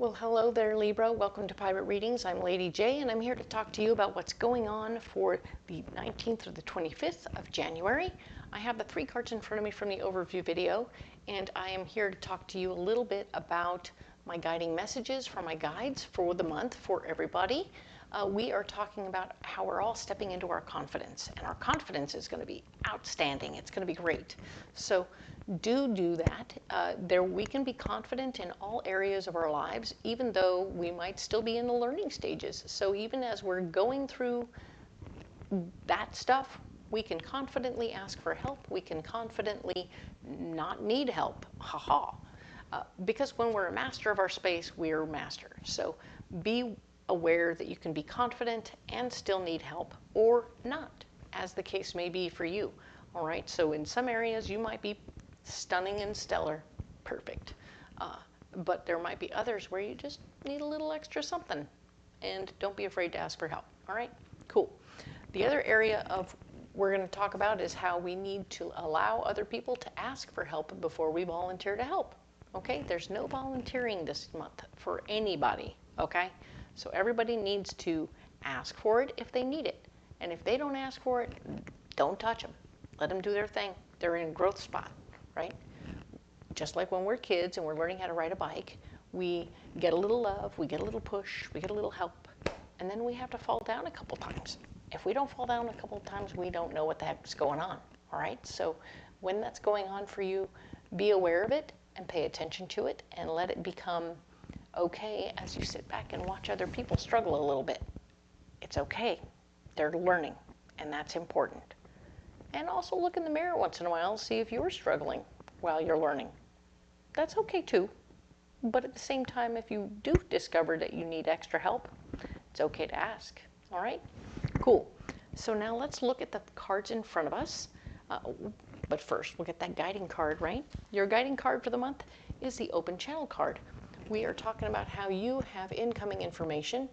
Well, hello there, Libra. Welcome to Private Readings. I'm Lady J, and I'm here to talk to you about what's going on for the 19th through the 25th of January. I have the 3 cards in front of me from the overview video, and I am here to talk to you a little bit about my guiding messages for my guides for the month for everybody. We are talking about how we're all stepping into our confidence, and our confidence is going to be outstanding. It's going to be great. So do that. We can be confident in all areas of our lives, even though we might still be in the learning stages. So even as we're going through that stuff, we can confidently ask for help. We can confidently not need help. Because when we're a master of our space, we're a master. So be aware that you can be confident and still need help, or not, as the case may be for you. All right, so in some areas you might be stunning and stellar, perfect, but there might be others where you just need a little extra something, and don't be afraid to ask for help. All right, cool. The other area of we're going to talk about is how we need to allow other people to ask for help before we volunteer to help. Okay, there's no volunteering this month for anybody. Okay, so everybody needs to ask for it if they need it. And if they don't ask for it, don't touch them. Let them do their thing. They're in a growth spot, right? Just like when we're kids and we're learning how to ride a bike, we get a little love, we get a little push, we get a little help, and then we have to fall down a couple times. If we don't fall down a couple times, we don't know what the heck's going on, all right? So when that's going on for you, be aware of it and pay attention to it and let it become okay as you sit back and watch other people struggle a little bit. It's okay. They're learning, and that's important. And also look in the mirror once in a while and see if you're struggling while you're learning. That's okay too. But at the same time, if you do discover that you need extra help, it's okay to ask. All right? Cool. So now let's look at the cards in front of us. But first, we'll get that guiding card, right? Your guiding card for the month is the open channel card. We are talking about how you have incoming information.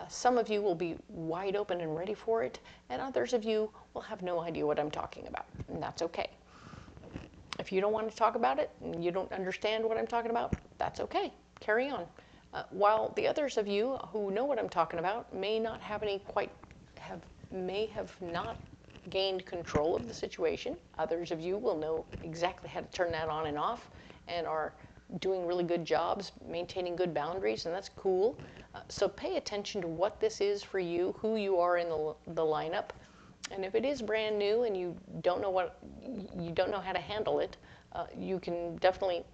Some of you will be wide open and ready for it, and others of you will have no idea what I'm talking about, and that's okay. If you don't want to talk about it, and you don't understand what I'm talking about, that's okay. Carry on. While the others of you who know what I'm talking about may not have may have not gained control of the situation, others of you will know exactly how to turn that on and off, and are doing really good jobs, maintaining good boundaries, and that's cool. So pay attention to what this is for you, who you are in the lineup, and if it is brand new and you don't know how to handle it, you can definitely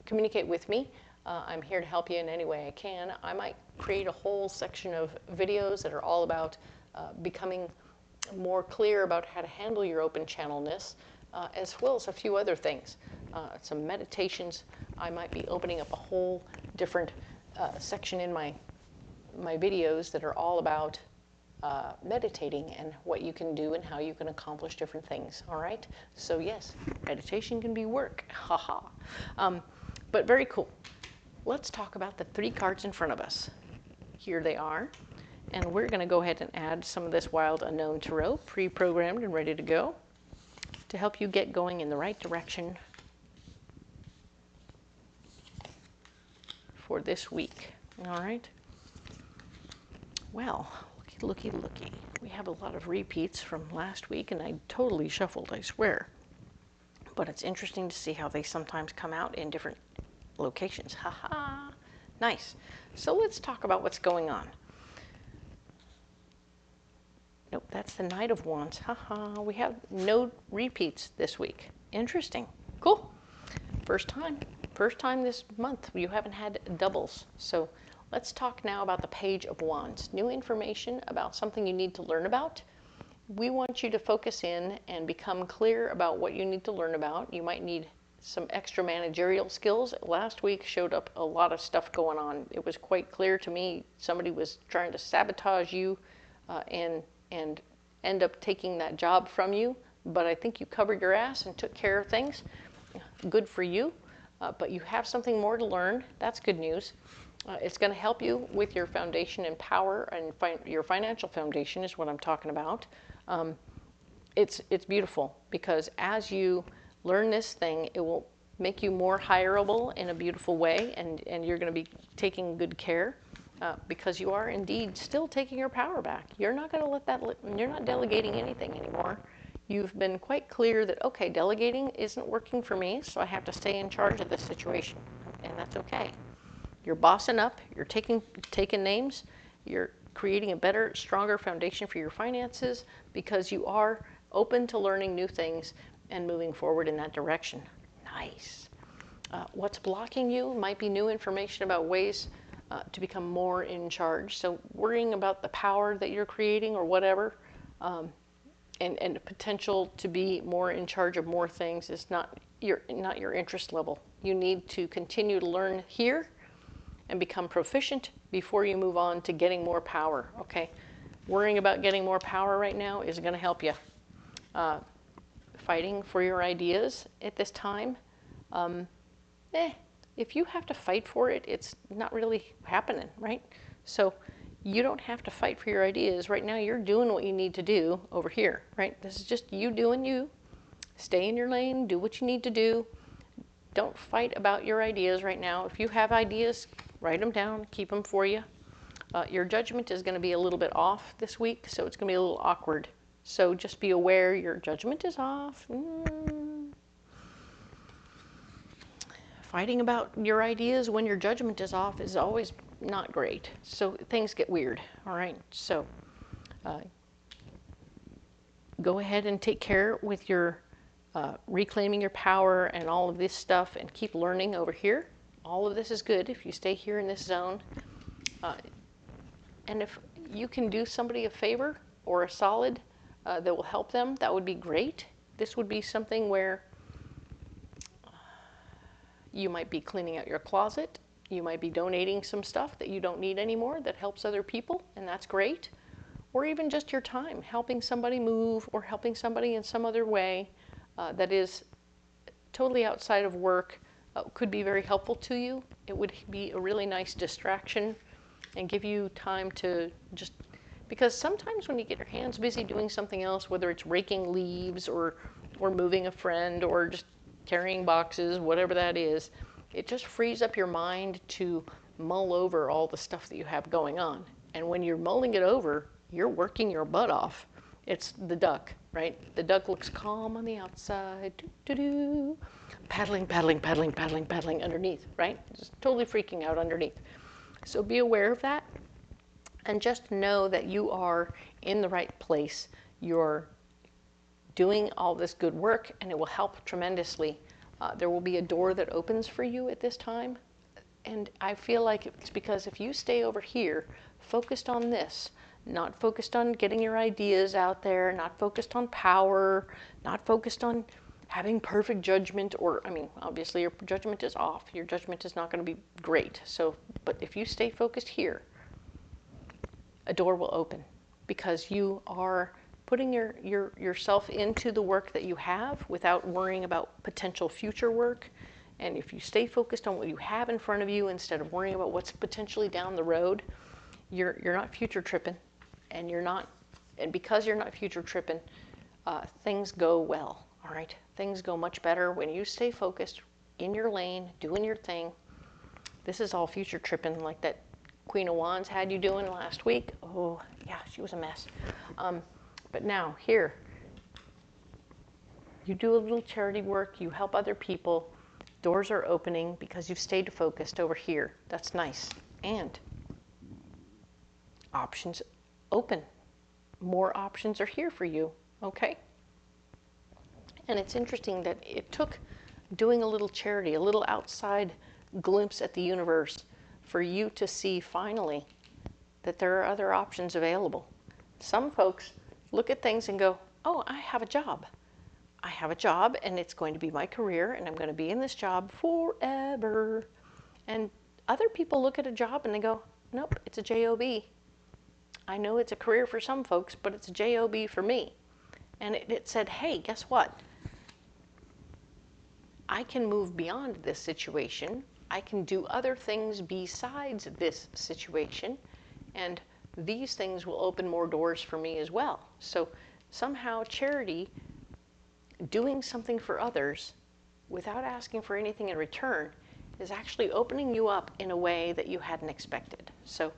communicate with me. I'm here to help you in any way I can. I might create a whole section of videos that are all about becoming more clear about how to handle your open channelness, as well as a few other things. Some meditations. I might be opening up a whole different section in my videos that are all about meditating and what you can do and how you can accomplish different things. All right? So yes, meditation can be work. Haha. But very cool. Let's talk about the 3 cards in front of us. Here they are. And we're going to go ahead and add some of this Wild Unknown Tarot, pre-programmed and ready to go, to help you get going in the right direction for this week. All right? Well, looky. We have a lot of repeats from last week, and I totally shuffled, I swear. But it's interesting to see how they sometimes come out in different locations. Haha. Nice. So let's talk about what's going on. Nope, that's the Knight of Wands. Haha. We have no repeats this week. Interesting. Cool. First time this month you haven't had doubles. So let's talk now about the Page of Wands. New information about something you need to learn about. We want you to focus in and become clear about what you need to learn about. You might need some extra managerial skills. Last week showed up a lot of stuff going on. It was quite clear to me somebody was trying to sabotage you and end up taking that job from you. But I think you covered your ass and took care of things. Good for you. But you have something more to learn. That's good news. It's going to help you with your foundation and power, and your financial foundation is what I'm talking about. It's beautiful because as you learn this thing, it will make you more hireable in a beautiful way, and you're going to be taking good care because you are indeed still taking your power back. You're not going to let that, you're not delegating anything anymore. You've been quite clear that, okay, delegating isn't working for me, so I have to stay in charge of this situation, and that's okay. You're bossing up, you're taking names, you're creating a better, stronger foundation for your finances because you are open to learning new things and moving forward in that direction. Nice. What's blocking you might be new information about ways to become more in charge. So worrying about the power that you're creating or whatever, and the potential to be more in charge of more things is not your interest level. You need to continue to learn here and become proficient before you move on to getting more power, okay? Worrying about getting more power right now isn't going to help you. Fighting for your ideas at this time, if you have to fight for it, it's not really happening, right? So you don't have to fight for your ideas. Right now, you're doing what you need to do over here, right? This is just you doing you. Stay in your lane, do what you need to do. Don't fight about your ideas right now. If you have ideas, write them down, keep them for you. Your judgment is going to be a little bit off this week, so it's going to be a little awkward. So just be aware your judgment is off. Fighting about your ideas when your judgment is off is always not great. So things get weird, all right? So go ahead and take care with your reclaiming your power and all of this stuff, and keep learning over here. All of this is good if you stay here in this zone. And if you can do somebody a favor or a solid that will help them, that would be great. This would be something where you might be cleaning out your closet. You might be donating some stuff that you don't need anymore that helps other people, and that's great. Or even just your time, helping somebody move or helping somebody in some other way that is totally outside of work could be very helpful to you. It would be a really nice distraction and give you time to just, because sometimes when you get your hands busy doing something else, whether it's raking leaves or moving a friend or just carrying boxes, whatever that is, it just frees up your mind to mull over all the stuff that you have going on. And when you're mulling it over, you're working your butt off. It's the duck, right? The duck looks calm on the outside, paddling, paddling, paddling, paddling, paddling underneath, right? Just totally freaking out underneath. So be aware of that, and just know that you are in the right place. You're doing all this good work, and it will help tremendously. There will be a door that opens for you at this time, and I feel like it's because if you stay over here, focused on this, not focused on getting your ideas out there, not focused on power, not focused on having perfect judgment, or, I mean, obviously your judgment is off. Your judgment is not going to be great. So, but if you stay focused here, a door will open because you are putting yourself into the work that you have without worrying about potential future work. And if you stay focused on what you have in front of you instead of worrying about what's potentially down the road, you're not future tripping, and because you're not future tripping, things go well. All right, things go much better when you stay focused in your lane, doing your thing. This is all future tripping, like that Queen of Wands had you doing last week. Oh yeah, she was a mess. But now here, you do a little charity work, you help other people. Doors are opening because you've stayed focused over here. That's nice. And options open. More options are here for you, okay? And it's interesting that it took doing a little charity, a little outside glimpse at the universe for you to see finally that there are other options available. Some folks look at things and go, oh, I have a job. I have a job and it's going to be my career and I'm going to be in this job forever. And other people look at a job and they go, nope, it's a job. I know it's a career for some folks, but it's a job for me. And it said, hey, guess what? I can move beyond this situation. I can do other things besides this situation. And these things will open more doors for me as well. So somehow charity, doing something for others, without asking for anything in return, is actually opening you up in a way that you hadn't expected. So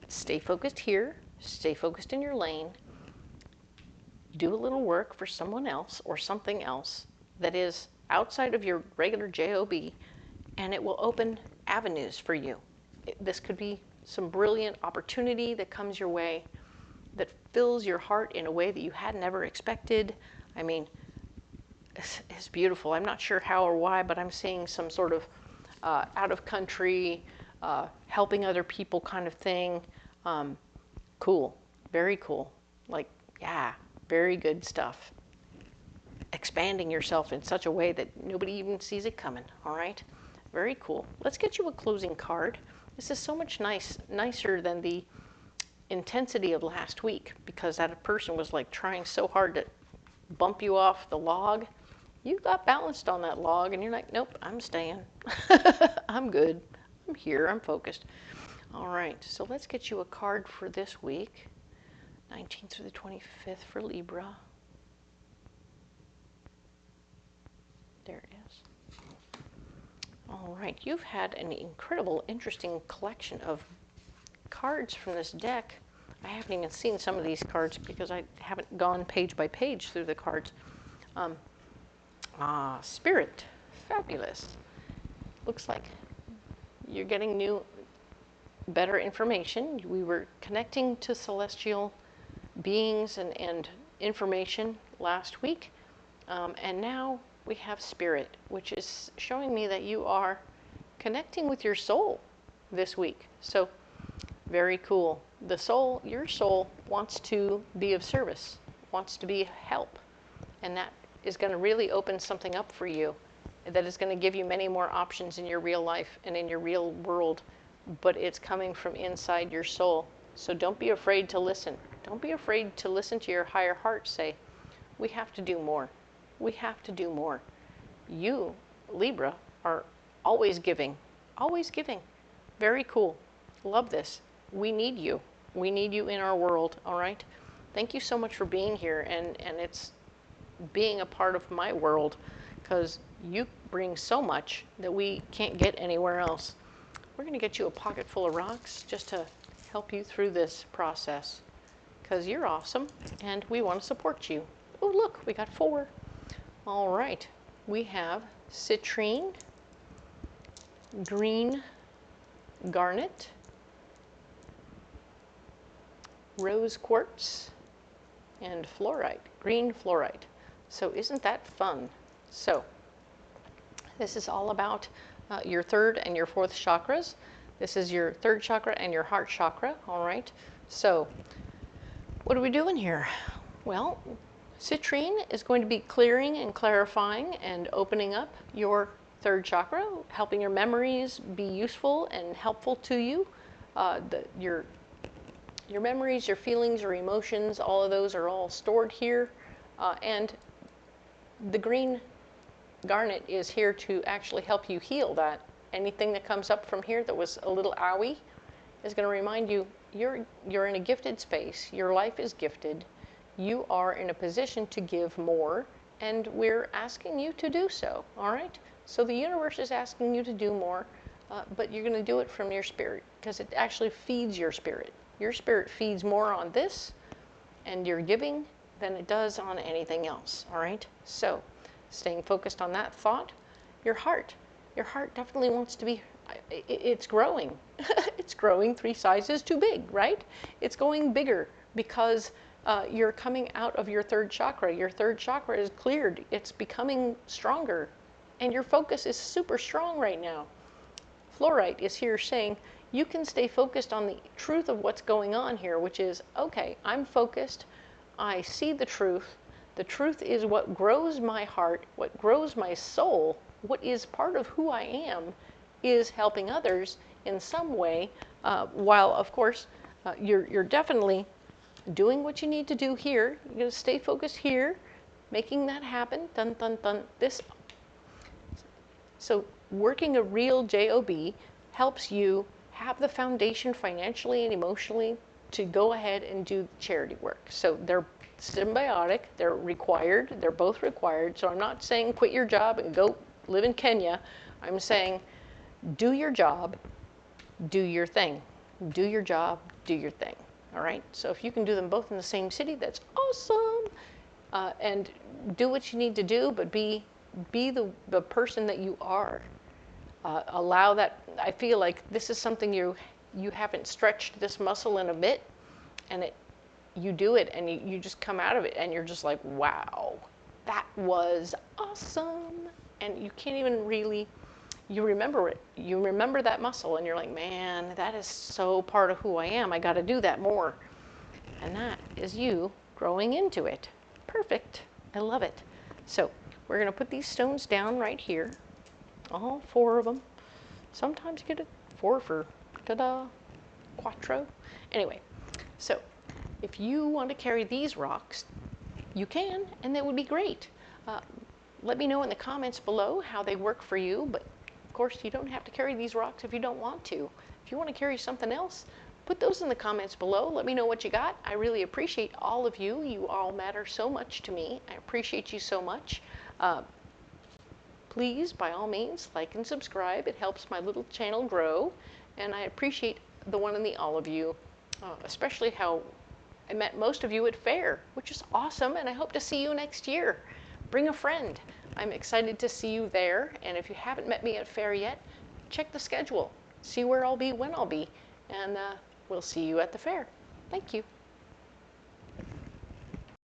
stay focused here, stay focused in your lane, do a little work for someone else or something else that is outside of your regular job, and it will open avenues for you. This could be some brilliant opportunity that comes your way that fills your heart in a way that you had never expected. I mean, it's beautiful. I'm not sure how or why, but I'm seeing some sort of out of country, helping other people kind of thing. Cool, very cool. Like, yeah, very good stuff. Expanding yourself in such a way that nobody even sees it coming, all right? Very cool. Let's get you a closing card. This is so much nicer than the intensity of last week, because that person was like trying so hard to bump you off the log. You got balanced on that log and you're like, nope, I'm staying. I'm good. I'm here. I'm focused. All right, so let's get you a card for this week, 19th through the 25th for Libra. There it is. All right, you've had an incredible, interesting collection of cards from this deck. I haven't even seen some of these cards because I haven't gone page by page through the cards. Spirit, fabulous. Looks like you're getting new, better information. We were connecting to celestial beings and information last week, and now we have Spirit, which is showing me that you are connecting with your soul this week. So very cool. The soul, your soul, wants to be of service, wants to be help, and that is going to really open something up for you that is going to give you many more options in your real life and in your real world, but it's coming from inside your soul. So don't be afraid to listen. Don't be afraid to listen to your higher heart say, we have to do more. We have to do more. You, Libra, are always giving. Always giving. Very cool. Love this. We need you. We need you in our world, all right? Thank you so much for being here, and it's being a part of my world, because you bring so much that we can't get anywhere else. We're going to get you a pocket full of rocks just to help you through this process, because you're awesome, and we want to support you. Oh, look, we got 4. All right. We have citrine, green garnet, rose quartz, and fluorite, green fluorite. So isn't that fun? So this is all about your 3rd and your 4th chakras. This is your 3rd chakra and your heart chakra, all right? So what are we doing here? Well, citrine is going to be clearing and clarifying and opening up your 3rd chakra, helping your memories be useful and helpful to you. Your memories, your feelings, your emotions, all of those are all stored here. And the green garnet is here to actually help you heal that. Anything that comes up from here that was a little owie is going to remind you you're in a gifted space. Your life is gifted. You are in a position to give more, and we're asking you to do so, all right? So the universe is asking you to do more, but you're going to do it from your spirit, because it actually feeds your spirit. Your spirit feeds more on this and your giving than it does on anything else, all right? So staying focused on that thought. Your heart definitely wants to be, it's growing. It's growing 3 sizes too big, right? It's going bigger because you're coming out of your 3rd chakra. Your 3rd chakra is cleared. It's becoming stronger, and your focus is super strong right now. Fluorite is here saying you can stay focused on the truth of what's going on here, which is, okay, I'm focused. I see the truth. The truth is what grows my heart, what grows my soul, what is part of who I am is helping others in some way, while, of course, you're definitely doing what you need to do here. You're going to stay focused here, making that happen. Dun, dun, dun. So working a real job helps you have the foundation financially and emotionally to go ahead and do charity work. So they're symbiotic. They're required. They're both required. So I'm not saying quit your job and go live in Kenya. I'm saying do your job, do your thing. Do your job, do your thing. All right? So if you can do them both in the same city, that's awesome. And do what you need to do, but be the person that you are. Allow that. I feel like this is something you haven't stretched this muscle in a bit, and you do it, and you just come out of it, and you're just like, wow, that was awesome. And you can't even really, you remember it. You remember that muscle, and you're like, man, that is so part of who I am. I got to do that more. And that is you growing into it. Perfect. I love it. So we're going to put these stones down right here. All 4 of them. Sometimes you get a 4 for ta-da, quattro. Anyway, so if you want to carry these rocks, you can, and that would be great. Let me know in the comments below how they work for you, but of course you don't have to carry these rocks if you don't want to. If you want to carry something else, put those in the comments below. Let me know what you got. I really appreciate all of you. You all matter so much to me. I appreciate you so much. Please, by all means, like and subscribe. It helps my little channel grow. And I appreciate the one and the all of you, especially how I met most of you at Faire, which is awesome. And I hope to see you next year. Bring a friend. I'm excited to see you there. And if you haven't met me at Faire yet, check the schedule. See where I'll be, when I'll be. And we'll see you at the Faire. Thank you.